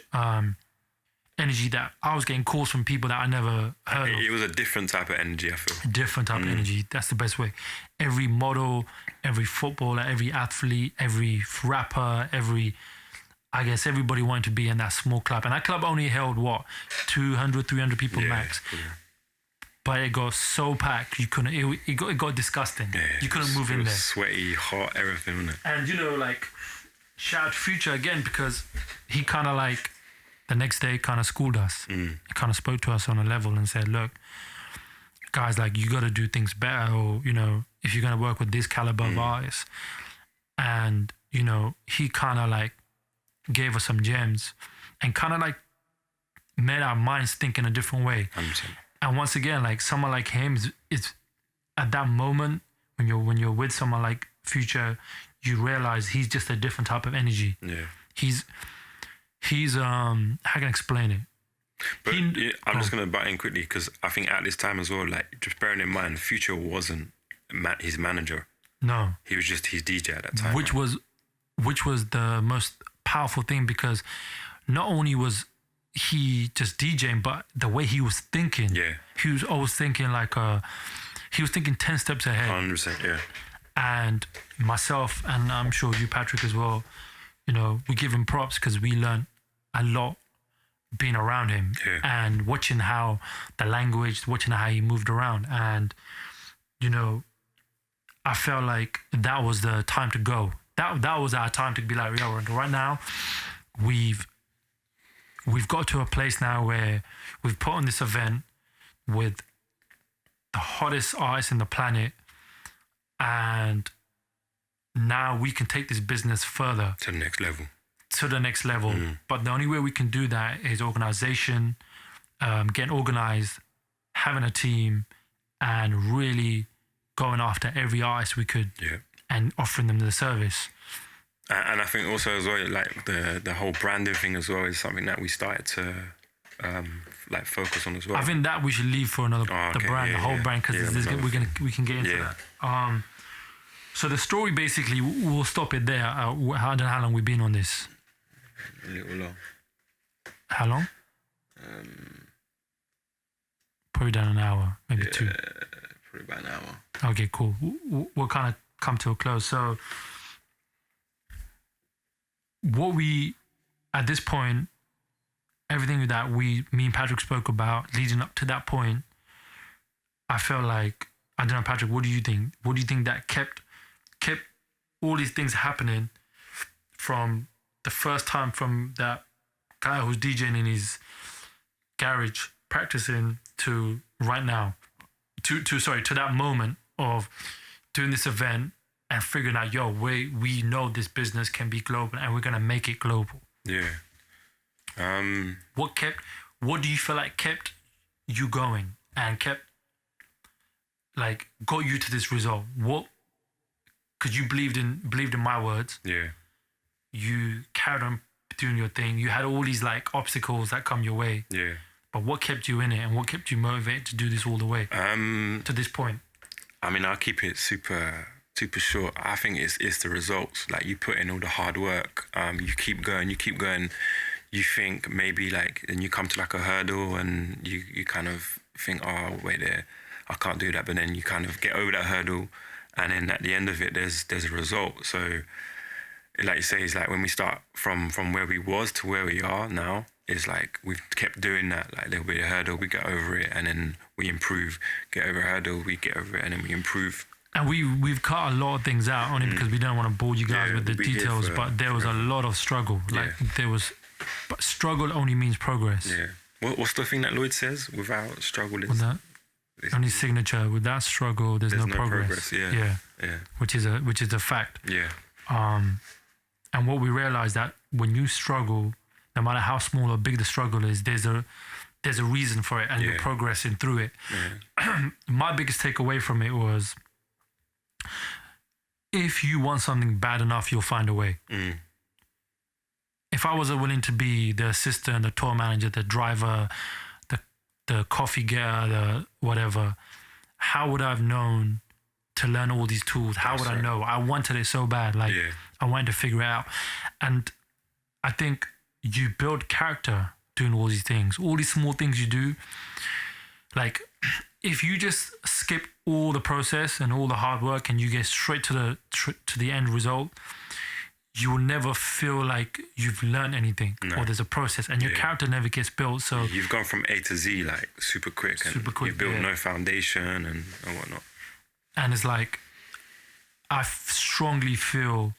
energy that I was getting calls from people that I never heard of. It was a different type of energy, I feel. Different type of energy. That's the best way. Every model, every footballer, every athlete, every rapper, I guess everybody wanted to be in that small club. And that club only held, 200, 300 people max. Yeah. But it got so packed, you couldn't, it got disgusting. Yeah, you couldn't move in there. Sweaty, hot, everything, wasn't it? And, like, shout out Future again, because he kind of like, the next day kind of schooled us. He kind of spoke to us on a level and said, look, guys, like, you got to do things better, or, if you're going to work with this caliber of artists. And, he kind of like gave us some gems and kind of like made our minds think in a different way. 100%. And once again, like someone like him is at that moment when you're with someone like Future, you realize he's just a different type of energy. Yeah. He's how can I explain it? But I'm just going to butt in quickly, because I think at this time as well, like, just bearing in mind, Future wasn't his manager. No. He was just his DJ at that time. Which was the most powerful thing, because not only was he just DJing, but the way he was thinking. Yeah. He was always thinking like he was thinking 10 steps ahead. 100%, yeah. And myself, and I'm sure you, Patrick, as well, we give him props because we learned a lot being around him and watching how the language, watching how he moved around. And, I felt like that was the time to go. That was our time to be like, yo, right now, we've got to a place now where we've put on this event with the hottest artist in the planet, and now we can take this business further To the next level. But the only way we can do that is organization, getting organized, having a team, and really going after every artist we could, and offering them the service. And I think also as well, like the whole branding thing as well is something that we started to like focus on as well. I think that we should leave for another the brand, the whole brand, because we can get into that. So the story basically, we'll stop it there. I don't know how long we've been on this. A little long. How long? Probably done an hour, maybe two. Probably about an hour. Okay, cool. We'll kind of come to a close. So what we, at this point, everything that me and Patrick spoke about leading up to that point, I felt like, I don't know, Patrick, what do you think? What do you think that kept all these things happening from the first time, from that guy who's DJing in his garage practicing to right now, to that moment of doing this event and figuring out, we know this business can be global and we're going to make it global. Yeah. What do you feel like kept you going and got you to this result? Because you believed in my words. Yeah. You carried on doing your thing. You had all these obstacles that come your way. Yeah. But what kept you in it, and what kept you motivated to do this all the way to this point? I mean, I'll keep it super short. I think it's the results. Like, you put in all the hard work. You keep going. You think maybe and you come to a hurdle and you kind of think, oh, wait there, I can't do that. But then you kind of get over that hurdle, and then at the end of it, there's a result. So, like you say, it's like when we start from where we was to where we are now, it's like we've kept doing that. Like, there'll be a hurdle, we get over it, and then we improve. Get over a hurdle, we get over it, and then we improve. And we've cut a lot of things out only because we don't want to bore you guys with the details, but there was a lot of struggle. But struggle only means progress. Yeah. What's the thing that Lloyd says? Without struggle is... Only signature. Without struggle, there's no progress. Yeah. Which is a fact. Yeah. And what we realized that when you struggle, no matter how small or big the struggle is, there's a reason for it, and you're progressing through it. Yeah. My biggest takeaway from it was, if you want something bad enough, you'll find a way. If I was willing to be the assistant, the tour manager, the driver, the coffee getter, the whatever, how would I have known to learn all these tools? How would I know? I wanted it so bad. I wanted to figure it out. And I think you build character doing all these things, all these small things you do. If you just skip all the process and all the hard work and you get straight to the end result, you will never feel like you've learned anything, or there's a process, and your character never gets built. So you've gone from A to Z super quick, and you built no foundation and whatnot. And it's I strongly feel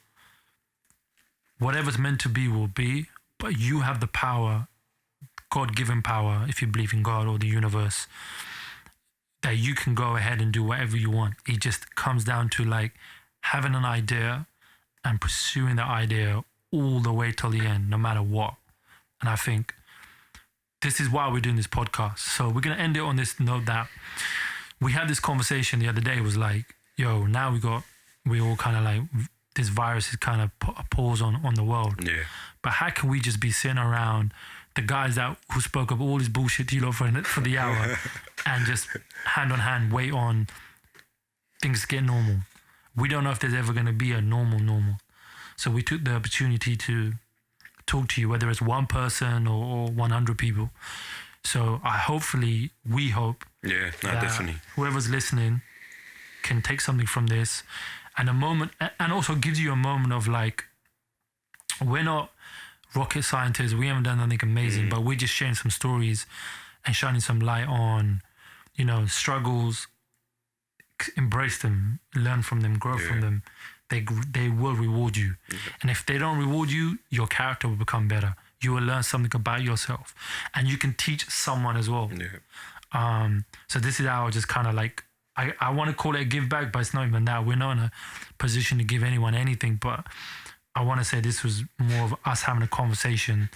whatever's meant to be will be, but you have the power, God-given power, if you believe in God or the universe, that you can go ahead and do whatever you want. It just comes down to having an idea and pursuing that idea all the way till the end, no matter what. And I think this is why we're doing this podcast. So we're going to end it on this note that we had this conversation the other day. It was now we all kind of this virus has kind of put a pause on the world. Yeah. But how can we just be sitting around the guys who spoke of all this bullshit to you for the hour and just hand on hand wait on things to get normal? We don't know if there's ever going to be a normal. So we took the opportunity to talk to you, whether it's one person or 100 people. So we hope that definitely whoever's listening can take something from this, and also gives you a moment of we're not rocket scientists, we haven't done anything amazing, but we're just sharing some stories and shining some light on, struggles. Embrace them, learn from them, grow from them. They will reward you. And if they don't reward you, your character will become better. You will learn something about yourself, and you can teach someone as well. So this is how I just kind of like, I want to call it a give back, but it's not even that. We're not in a position to give anyone anything, but I want to say this was more of us having a conversation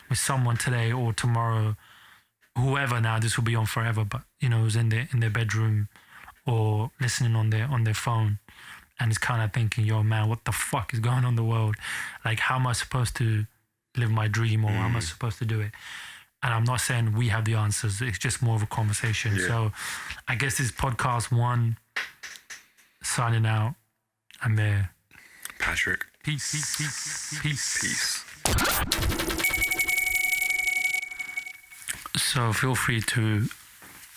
with someone today or tomorrow, whoever. Now this will be on forever, but you know, it was in their bedroom or listening on their phone, and it's kind of thinking, yo man, what the fuck is going on in the world? Like, how am I supposed to live my dream, or how am I supposed to do it? And I'm not saying we have the answers. It's just more of a conversation. Yeah. So I guess this is podcast 1. Signing out. Amer. Patrick. Peace. So feel free to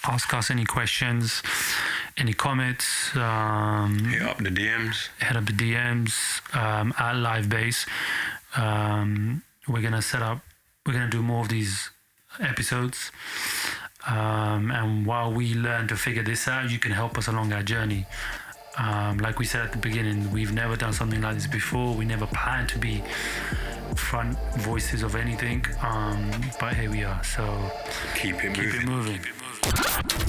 ask us any questions, any comments. Hit up the DMs. Head up the DMs at Live Base. We're gonna do more of these episodes, and while we learn to figure this out, you can help us along our journey. Like we said at the beginning, we've never done something like this before. We never planned to be front voices of anything, but here we are. So Keep it moving. Keep it moving.